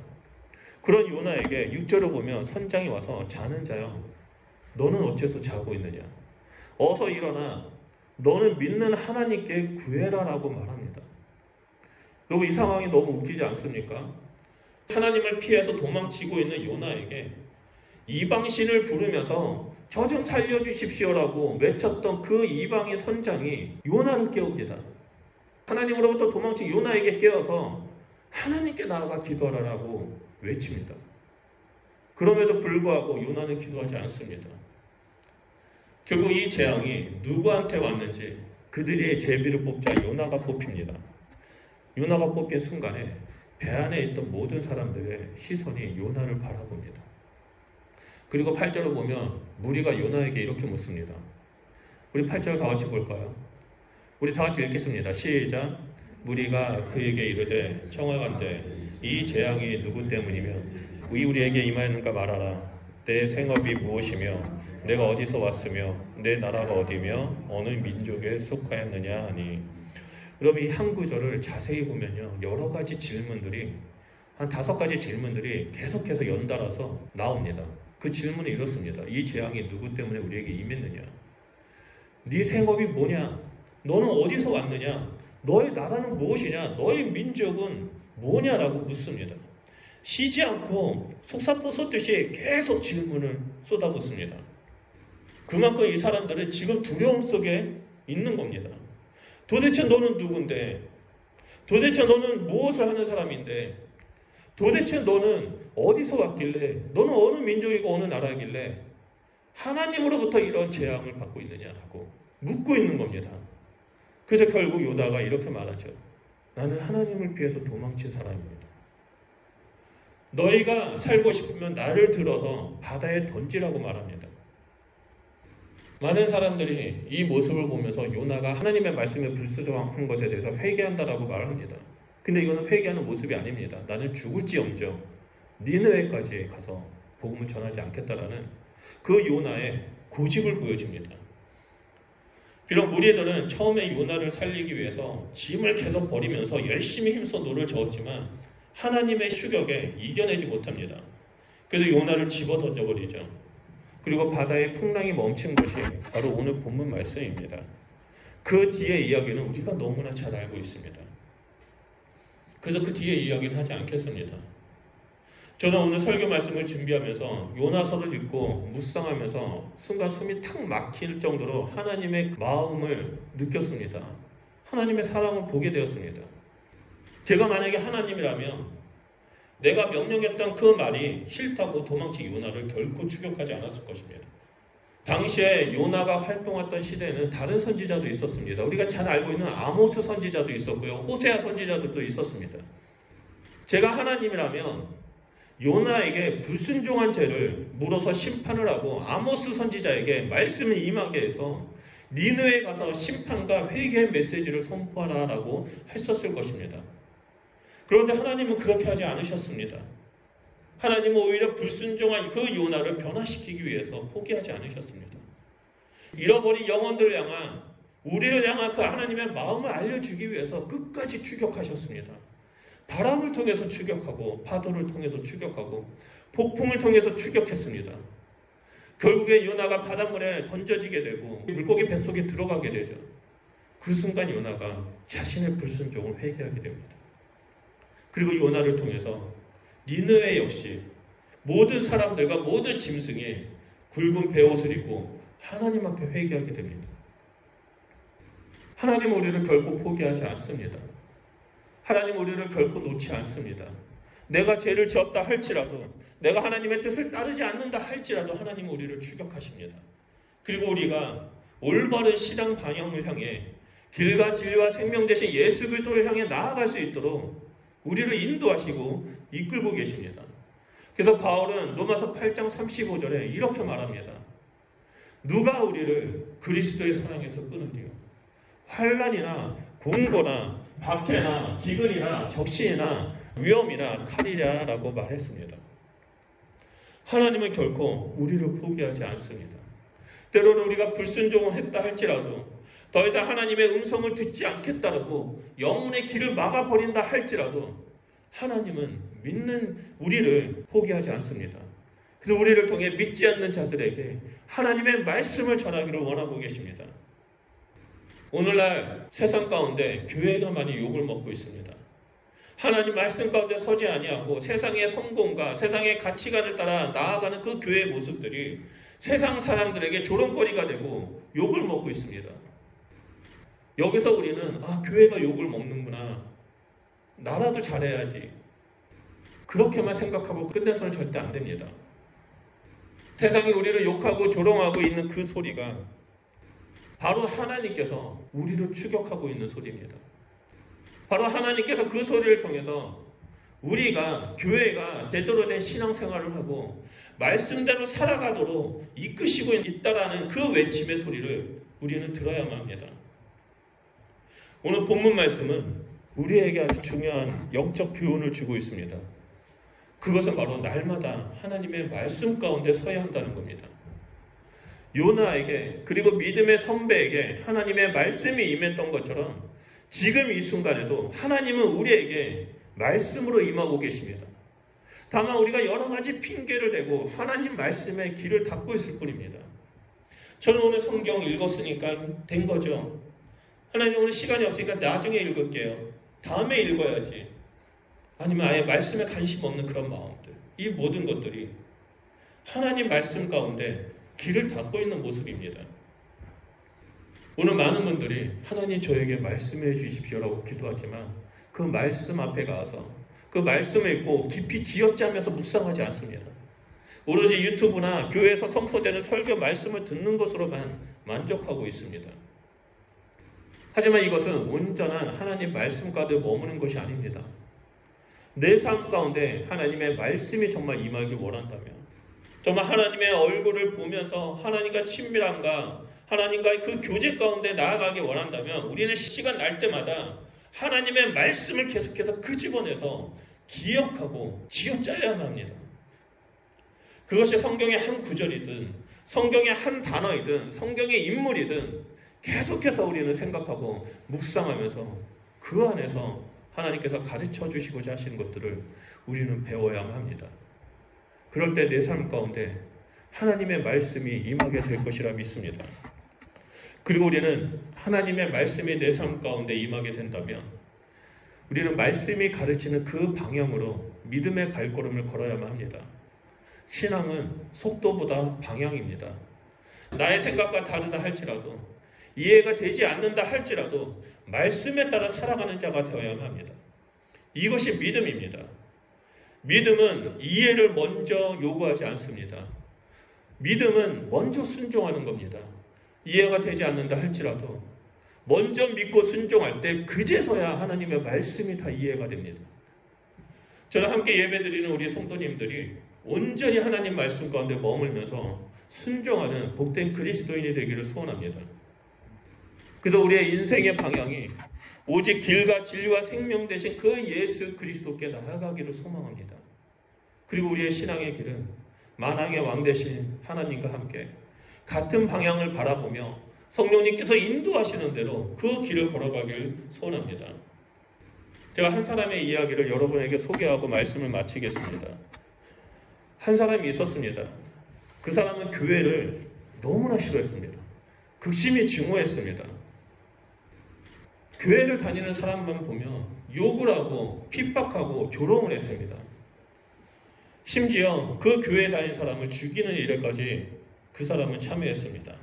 그런 요나에게 6절을 보면 선장이 와서 자는 자여 너는 어째서 자고 있느냐, 어서 일어나 너는 믿는 하나님께 구해라 라고 말합니다. 여러분 이 상황이 너무 웃기지 않습니까? 하나님을 피해서 도망치고 있는 요나에게 이방신을 부르면서 저 좀 살려주십시오라고 외쳤던 그 이방의 선장이 요나를 깨웁니다. 하나님으로부터 도망친 요나에게 깨어서 하나님께 나아가 기도하라고 외칩니다. 그럼에도 불구하고 요나는 기도하지 않습니다. 결국 이 재앙이 누구한테 왔는지 그들의 제비를 뽑자 요나가 뽑힙니다. 요나가 뽑힌 순간에 배 안에 있던 모든 사람들의 시선이 요나를 바라봅니다. 그리고 8절을 보면 무리가 요나에게 이렇게 묻습니다. 우리 8절 다 같이 볼까요? 우리 다 같이 읽겠습니다. 시작. 무리가 그에게 이르되 청하건대 이 재앙이 누구 때문이며 우리에게 임하였는가 말하라. 내 생업이 무엇이며 내가 어디서 왔으며 내 나라가 어디며 어느 민족에 속하였느냐 하니. 여러분 이 한 구절을 자세히 보면요, 여러 가지 질문들이, 한 5가지 질문들이 계속해서 연달아서 나옵니다. 그 질문은 이렇습니다. 이 재앙이 누구 때문에 우리에게 임했느냐? 네 생업이 뭐냐? 너는 어디서 왔느냐? 너의 나라는 무엇이냐? 너의 민족은 뭐냐라고 묻습니다. 쉬지 않고 속사포 쏟듯이 계속 질문을 쏟아붓습니다. 그만큼 이 사람들은 지금 두려움 속에 있는 겁니다. 도대체 너는 누군데? 도대체 너는 무엇을 하는 사람인데? 도대체 너는 어디서 왔길래? 너는 어느 민족이고 어느 나라길래 하나님으로부터 이런 재앙을 받고 있느냐라고 묻고 있는 겁니다. 그래서 결국 요나가 이렇게 말하죠. 나는 하나님을 피해서 도망친 사람입니다. 너희가 살고 싶으면 나를 들어서 바다에 던지라고 말합니다. 많은 사람들이 이 모습을 보면서 요나가 하나님의 말씀에 불순종한 것에 대해서 회개한다라고 말합니다. 근데 이거는 회개하는 모습이 아닙니다. 나는 죽을지언정 니느웨까지 가서 복음을 전하지 않겠다라는 그 요나의 고집을 보여줍니다. 비록 무리들은 처음에 요나를 살리기 위해서 짐을 계속 버리면서 열심히 힘써 노를 저었지만 하나님의 추격에 이겨내지 못합니다. 그래서 요나를 집어 던져버리죠. 그리고 바다의 풍랑이 멈춘 것이 바로 오늘 본문 말씀입니다. 그 뒤의 이야기는 우리가 너무나 잘 알고 있습니다. 그래서 그 뒤의 이야기는 하지 않겠습니다. 저는 오늘 설교 말씀을 준비하면서 요나서를 읽고 묵상하면서 순간 숨이 탁 막힐 정도로 하나님의 마음을 느꼈습니다. 하나님의 사랑을 보게 되었습니다. 제가 만약에 하나님이라면 내가 명령했던 그 말이 싫다고 도망친 요나를 결코 추격하지 않았을 것입니다. 당시에 요나가 활동했던 시대에는 다른 선지자도 있었습니다. 우리가 잘 알고 있는 아모스 선지자도 있었고요. 호세아 선지자들도 있었습니다. 제가 하나님이라면 요나에게 불순종한 죄를 물어서 심판을 하고 아모스 선지자에게 말씀을 임하게 해서 니느웨에 가서 심판과 회개의 메시지를 선포하라라고 했었을 것입니다. 그런데 하나님은 그렇게 하지 않으셨습니다. 하나님은 오히려 불순종한 그 요나를 변화시키기 위해서 포기하지 않으셨습니다. 잃어버린 영혼들을 향한 우리를 향한 그 하나님의 마음을 알려주기 위해서 끝까지 추격하셨습니다. 바람을 통해서 추격하고 파도를 통해서 추격하고 폭풍을 통해서 추격했습니다. 결국에 요나가 바닷물에 던져지게 되고 물고기 뱃속에 들어가게 되죠. 그 순간 요나가 자신의 불순종을 회개하게 됩니다. 그리고 요나를 통해서 니느웨 역시 모든 사람들과 모든 짐승이 굵은 베옷을 입고 하나님 앞에 회개하게 됩니다. 하나님은 우리를 결코 포기하지 않습니다. 하나님은 우리를 결코 놓지 않습니다. 내가 죄를 지었다 할지라도 내가 하나님의 뜻을 따르지 않는다 할지라도 하나님은 우리를 추격하십니다. 그리고 우리가 올바른 신앙 방향을 향해 길과 진리와 생명 대신 예수 그리스도를 향해 나아갈 수 있도록 우리를 인도하시고 이끌고 계십니다. 그래서 바울은 로마서 8장 35절에 이렇게 말합니다. 누가 우리를 그리스도의 사랑에서 끊으리요? 환난이나 공고나 박해나 기근이나 적신이나 위험이나 칼이랴라고 말했습니다. 하나님은 결코 우리를 포기하지 않습니다. 때로는 우리가 불순종을 했다 할지라도 더 이상 하나님의 음성을 듣지 않겠다라고 영혼의 길을 막아버린다 할지라도 하나님은 믿는 우리를 포기하지 않습니다. 그래서 우리를 통해 믿지 않는 자들에게 하나님의 말씀을 전하기를 원하고 계십니다. 오늘날 세상 가운데 교회가 많이 욕을 먹고 있습니다. 하나님 말씀 가운데 서지 아니하고 세상의 성공과 세상의 가치관을 따라 나아가는 그 교회의 모습들이 세상 사람들에게 조롱거리가 되고 욕을 먹고 있습니다. 여기서 우리는 교회가 욕을 먹는구나. 나라도 잘해야지. 그렇게만 생각하고 끝내서는 절대 안 됩니다. 세상이 우리를 욕하고 조롱하고 있는 그 소리가 바로 하나님께서 우리를 추격하고 있는 소리입니다. 바로 하나님께서 그 소리를 통해서 우리가 교회가 제대로 된 신앙생활을 하고 말씀대로 살아가도록 이끄시고 있다라는 그 외침의 소리를 우리는 들어야만 합니다. 오늘 본문 말씀은 우리에게 아주 중요한 영적 교훈을 주고 있습니다. 그것은 바로 날마다 하나님의 말씀 가운데 서야 한다는 겁니다. 요나에게 그리고 믿음의 선배에게 하나님의 말씀이 임했던 것처럼 지금 이 순간에도 하나님은 우리에게 말씀으로 임하고 계십니다. 다만 우리가 여러 가지 핑계를 대고 하나님 말씀에 길을 닫고 있을 뿐입니다. 저는 오늘 성경 읽었으니까 된 거죠. 하나님 오늘 시간이 없으니까 나중에 읽을게요. 다음에 읽어야지. 아니면 아예 말씀에 관심 없는 그런 마음들, 이 모든 것들이 하나님 말씀 가운데 길을 닫고 있는 모습입니다. 오늘 많은 분들이 하나님 저에게 말씀해 주십시오라고 기도하지만 그 말씀 앞에 가서 그 말씀을 읽고 깊이 지어짜면서 묵상하지 않습니다. 오로지 유튜브나 교회에서 선포되는 설교 말씀을 듣는 것으로만 만족하고 있습니다. 하지만 이것은 온전한 하나님 말씀 가운데 머무는 것이 아닙니다. 내 삶 가운데 하나님의 말씀이 정말 임하길 원한다면, 정말 하나님의 얼굴을 보면서 하나님과 친밀함과 하나님과의 그 교제 가운데 나아가기 원한다면 우리는 시간 날 때마다 하나님의 말씀을 계속해서 끄집어내서 기억하고 쥐어짜야만 합니다. 그것이 성경의 한 구절이든 성경의 한 단어이든 성경의 인물이든 계속해서 우리는 생각하고 묵상하면서 그 안에서 하나님께서 가르쳐 주시고자 하시는 것들을 우리는 배워야만 합니다. 그럴 때 내 삶 가운데 하나님의 말씀이 임하게 될 것이라 믿습니다. 그리고 우리는 하나님의 말씀이 내 삶 가운데 임하게 된다면 우리는 말씀이 가르치는 그 방향으로 믿음의 발걸음을 걸어야만 합니다. 신앙은 속도보다 방향입니다. 나의 생각과 다르다 할지라도, 이해가 되지 않는다 할지라도 말씀에 따라 살아가는 자가 되어야만 합니다. 이것이 믿음입니다. 믿음은 이해를 먼저 요구하지 않습니다. 믿음은 먼저 순종하는 겁니다. 이해가 되지 않는다 할지라도 먼저 믿고 순종할 때 그제서야 하나님의 말씀이 다 이해가 됩니다. 저는 함께 예배드리는 우리 성도님들이 온전히 하나님 말씀 가운데 머물면서 순종하는 복된 그리스도인이 되기를 소원합니다. 그래서 우리의 인생의 방향이 오직 길과 진리와 생명 되신 그 예수 그리스도께 나아가기를 소망합니다. 그리고 우리의 신앙의 길은 만왕의 왕 되신 하나님과 함께 같은 방향을 바라보며 성령님께서 인도하시는 대로 그 길을 걸어가길 소원합니다. 제가 한 사람의 이야기를 여러분에게 소개하고 말씀을 마치겠습니다. 한 사람이 있었습니다. 그 사람은 교회를 너무나 싫어했습니다. 극심히 증오했습니다. 교회를 다니는 사람만 보면 욕을 하고 핍박하고 조롱을 했습니다. 심지어 그 교회에 다니는 사람을 죽이는 일에까지 그 사람은 참여했습니다.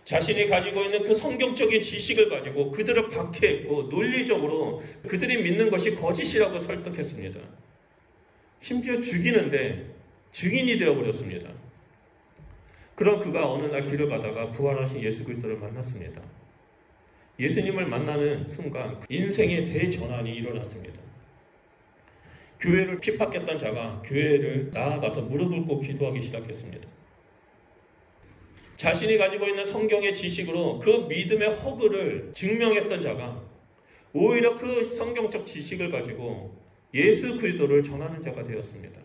자신이 가지고 있는 그 성경적인 지식을 가지고 그들을 박해했고 논리적으로 그들이 믿는 것이 거짓이라고 설득했습니다. 심지어 죽이는데 증인이 되어버렸습니다. 그런 그가 어느 날 길을 가다가 부활하신 예수 그리스도를 만났습니다. 예수님을 만나는 순간 인생의 대전환이 일어났습니다. 교회를 핍박했던 자가 교회를 나아가서 무릎을 꿇고 기도하기 시작했습니다. 자신이 가지고 있는 성경의 지식으로 그 믿음의 허그를 증명했던 자가 오히려 그 성경적 지식을 가지고 예수 그리스도를 전하는 자가 되었습니다.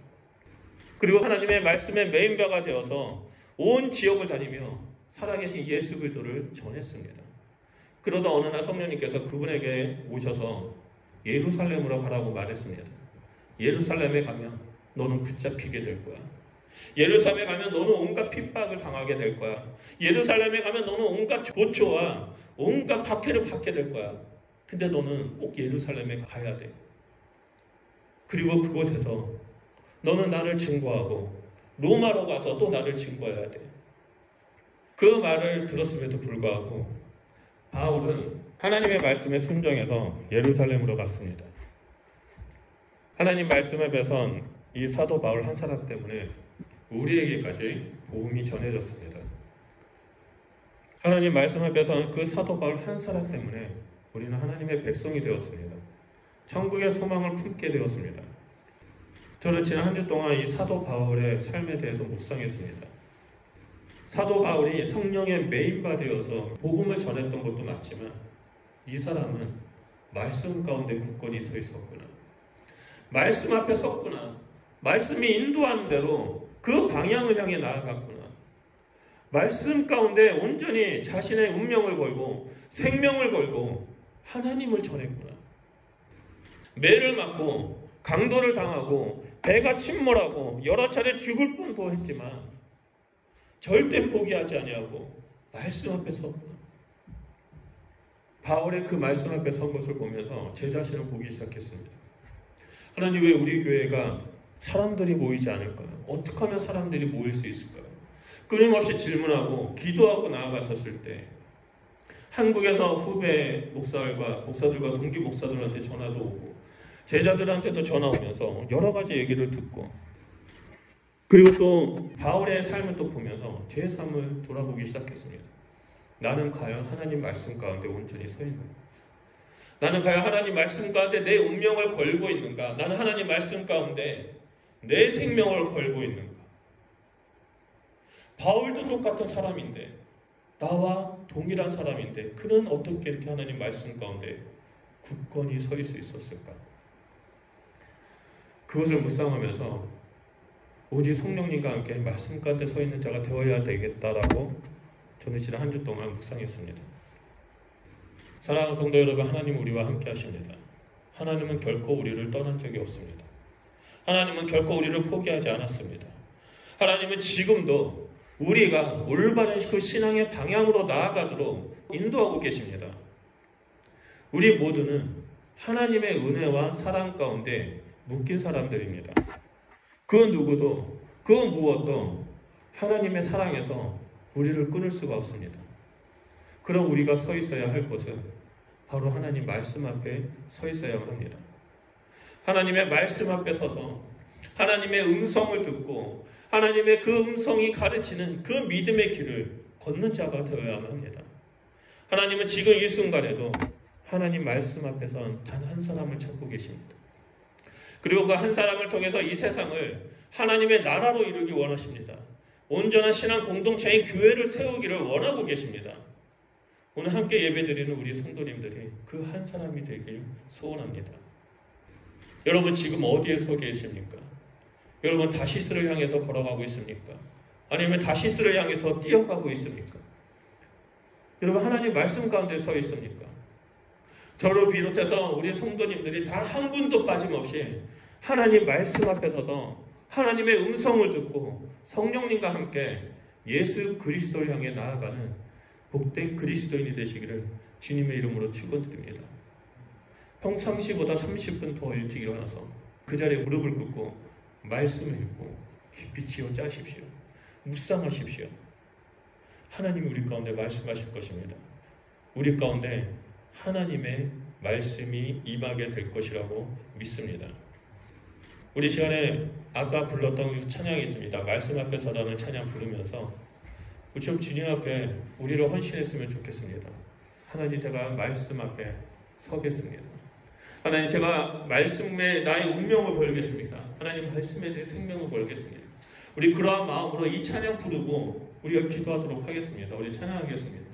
그리고 하나님의 말씀에 메인바가 되어서 온 지역을 다니며 살아계신 예수 그리스도를 전했습니다. 그러다 어느 날 성령님께서 그분에게 오셔서 예루살렘으로 가라고 말했습니다. 예루살렘에 가면 너는 붙잡히게 될 거야. 예루살렘에 가면 너는 온갖 핍박을 당하게 될 거야. 예루살렘에 가면 너는 온갖 조초와 온갖 박해를 받게 될 거야. 근데 너는 꼭 예루살렘에 가야 돼. 그리고 그곳에서 너는 나를 증거하고 로마로 가서 또 나를 증거해야 돼. 그 말을 들었음에도 불구하고 바울은 하나님의 말씀에 순종해서 예루살렘으로 갔습니다. 하나님 말씀 앞에선 이 사도 바울 한 사람 때문에 우리에게까지 복음이 전해졌습니다. 하나님 말씀 앞에서는 그 사도 바울 한 사람 때문에 우리는 하나님의 백성이 되었습니다. 천국의 소망을 품게 되었습니다. 저는 지난 한 주 동안 이 사도 바울의 삶에 대해서 묵상했습니다. 사도 바울이 성령의 메인바 되어서 복음을 전했던 것도 맞지만 이 사람은 말씀 가운데 굳건히 서 있었구나. 말씀 앞에 섰구나. 말씀이 인도하는 대로 그 방향을 향해 나아갔구나. 말씀 가운데 온전히 자신의 운명을 걸고 생명을 걸고 하나님을 전했구나. 매를 맞고 강도를 당하고 배가 침몰하고 여러 차례 죽을 뻔도 했지만 절대 포기하지 아니하고 말씀 앞에 섰구나. 바울의 그 말씀 앞에 선 것을 보면서 제 자신을 보기 시작했습니다. 하나님, 왜 우리 교회가 사람들이 모이지 않을까요? 어떻게 하면 사람들이 모일 수 있을까요? 끊임없이 질문하고 기도하고 나아갔었을 때 한국에서 후배 목사들과 동기 목사들한테 전화도 오고 제자들한테도 전화 오면서 여러 가지 얘기를 듣고, 그리고 또 바울의 삶을 또 보면서 제 삶을 돌아보기 시작했습니다. 나는 과연 하나님 말씀 가운데 온전히 서 있는가? 나는 과연 하나님 말씀 가운데 내 운명을 걸고 있는가? 나는 하나님 말씀 가운데 내 생명을 걸고 있는가? 바울도 똑같은 사람인데, 나와 동일한 사람인데 그는 어떻게 이렇게 하나님 말씀 가운데 굳건히 서 있을 수 있었을까? 그것을 묵상하면서 오직 성령님과 함께 말씀 가운데 서 있는 자가 되어야 되겠다라고 저는 지난 한 주 동안 묵상했습니다. 사랑하는 성도 여러분, 하나님은 우리와 함께 하십니다. 하나님은 결코 우리를 떠난 적이 없습니다. 하나님은 결코 우리를 포기하지 않았습니다. 하나님은 지금도 우리가 올바른 그 신앙의 방향으로 나아가도록 인도하고 계십니다. 우리 모두는 하나님의 은혜와 사랑 가운데 묶인 사람들입니다. 그 누구도, 그 무엇도 하나님의 사랑에서 우리를 끊을 수가 없습니다. 그럼 우리가 서 있어야 할 곳은 바로 하나님 말씀 앞에 서 있어야만 합니다. 하나님의 말씀 앞에 서서 하나님의 음성을 듣고 하나님의 그 음성이 가르치는 그 믿음의 길을 걷는 자가 되어야만 합니다. 하나님은 지금 이 순간에도 하나님 말씀 앞에선 단 한 사람을 찾고 계십니다. 그리고 그 한 사람을 통해서 이 세상을 하나님의 나라로 이루기 원하십니다. 온전한 신앙 공동체인 교회를 세우기를 원하고 계십니다. 오늘 함께 예배드리는 우리 성도님들이 그 한 사람이 되길 소원합니다. 여러분, 지금 어디에 서 계십니까? 여러분, 다시스를 향해서 걸어가고 있습니까? 아니면 다시스를 향해서 뛰어가고 있습니까? 여러분, 하나님 말씀 가운데 서 있습니까? 저를 비롯해서 우리 성도님들이 단 한 분도 빠짐없이 하나님 말씀 앞에 서서 하나님의 음성을 듣고 성령님과 함께 예수 그리스도를 향해 나아가는 복된 그리스도인이 되시기를 주님의 이름으로 축원드립니다. 평상시보다 30분 더 일찍 일어나서 그 자리에 무릎을 꿇고 말씀을 읽고 깊이 지어 짜십시오. 묵상하십시오. 하나님이 우리 가운데 말씀하실 것입니다. 우리 가운데 하나님의 말씀이 임하게 될 것이라고 믿습니다. 우리 시간에 아까 불렀던 찬양이 있습니다. 말씀 앞에서라는 찬양 부르면서 좀 주님 앞에 우리를 헌신했으면 좋겠습니다. 하나님, 제가 말씀 앞에 서겠습니다. 하나님, 제가 말씀에 나의 운명을 걸겠습니다. 하나님, 말씀에 내 생명을 걸겠습니다. 우리 그러한 마음으로 이 찬양 부르고 우리가 기도하도록 하겠습니다. 우리 찬양하겠습니다.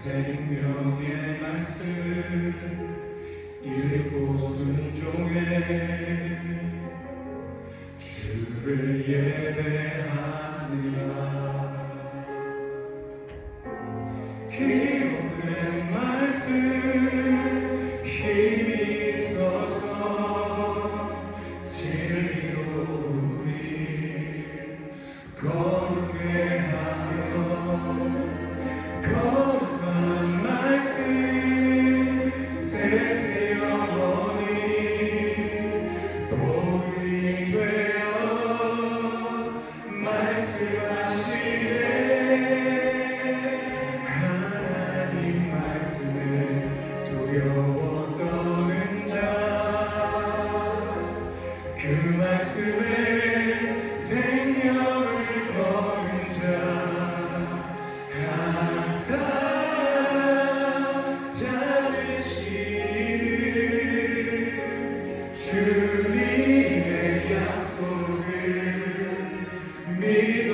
생명의 말씀 읽고 순종해 주를 예배하느라 기록된 말씀 힘이 있어서 진리로 우리 거룩해 하며 거룩한 말씀 세세 영원히 복이 되어 말씀하시네. 하나님 말씀에 두려워 떠는 자 그 말씀에 생명을 거는 자 항상 찾으시는 주님의 약속을 믿어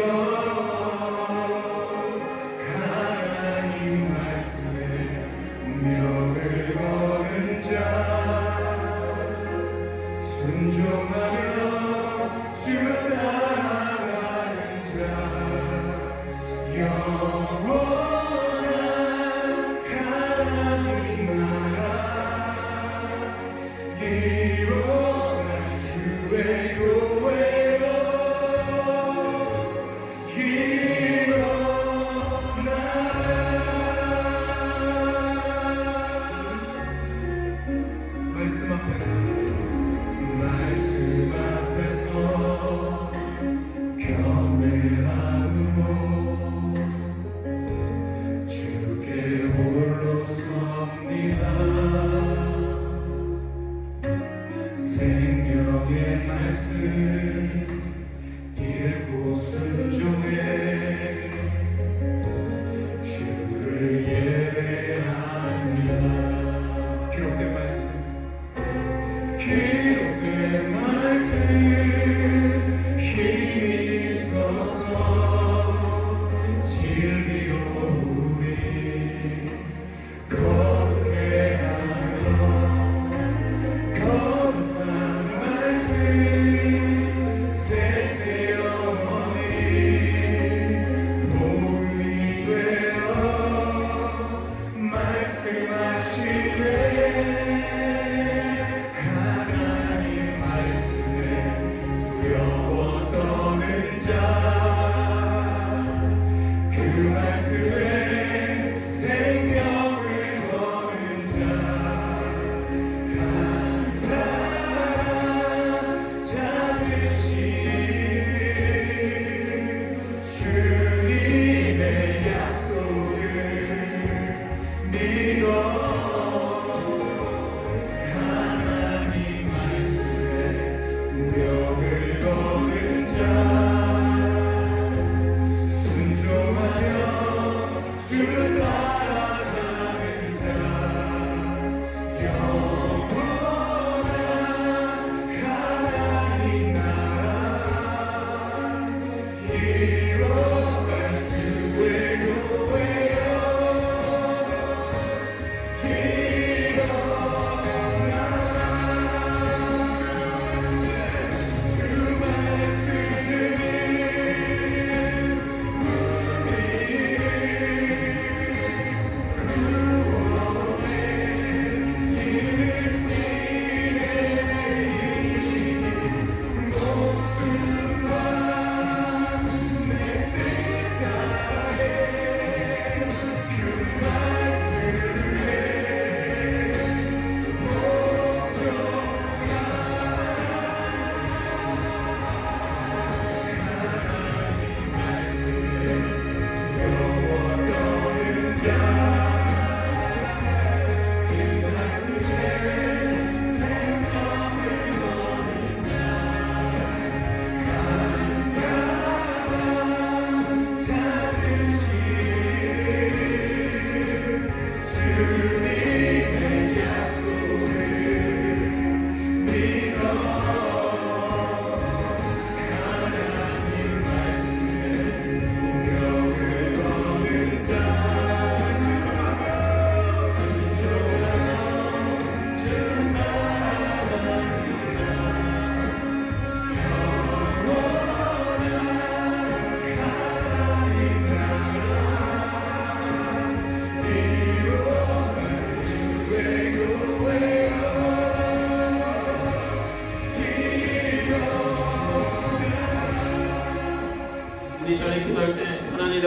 하나님 순종하며 주를 따라가는 자 영원한 하나님 나라 일어날 주의 교회로 말씀 앞에서 경외함으로 주께 홀로 섭니다. 생명의 말씀 읽고 순종해 주를 예배합니다. 기록된 말씀 힘이 있어서 진리로 우리 거룩해 하며 거룩한 말씀 세세 영원히 복음이 되어 말씀하시네.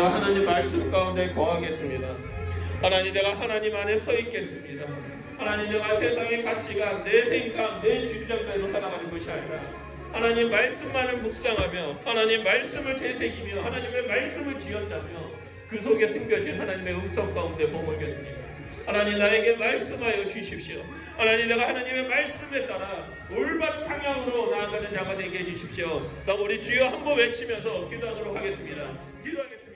내가 하나님 말씀 가운데 거하겠습니다. 하나님 내가 하나님 안에 서 있겠습니다. 하나님 내가 세상의 가치가 내 생각, 내 주장대로 살아가는 것이 아니라 하나님 말씀만을 묵상하며 하나님 말씀을 되새기며 하나님의 말씀을 쥐어짜며 그 속에 숨겨진 하나님의 음성 가운데 머물겠습니다. 하나님 나에게 말씀하여 주십시오. 하나님 내가 하나님의 말씀에 따라 올바른 방향으로 나아가는 자가 되게 해주십시오. 라고 우리 주여 한번 외치면서 기도하도록 하겠습니다. 기도하겠습니다.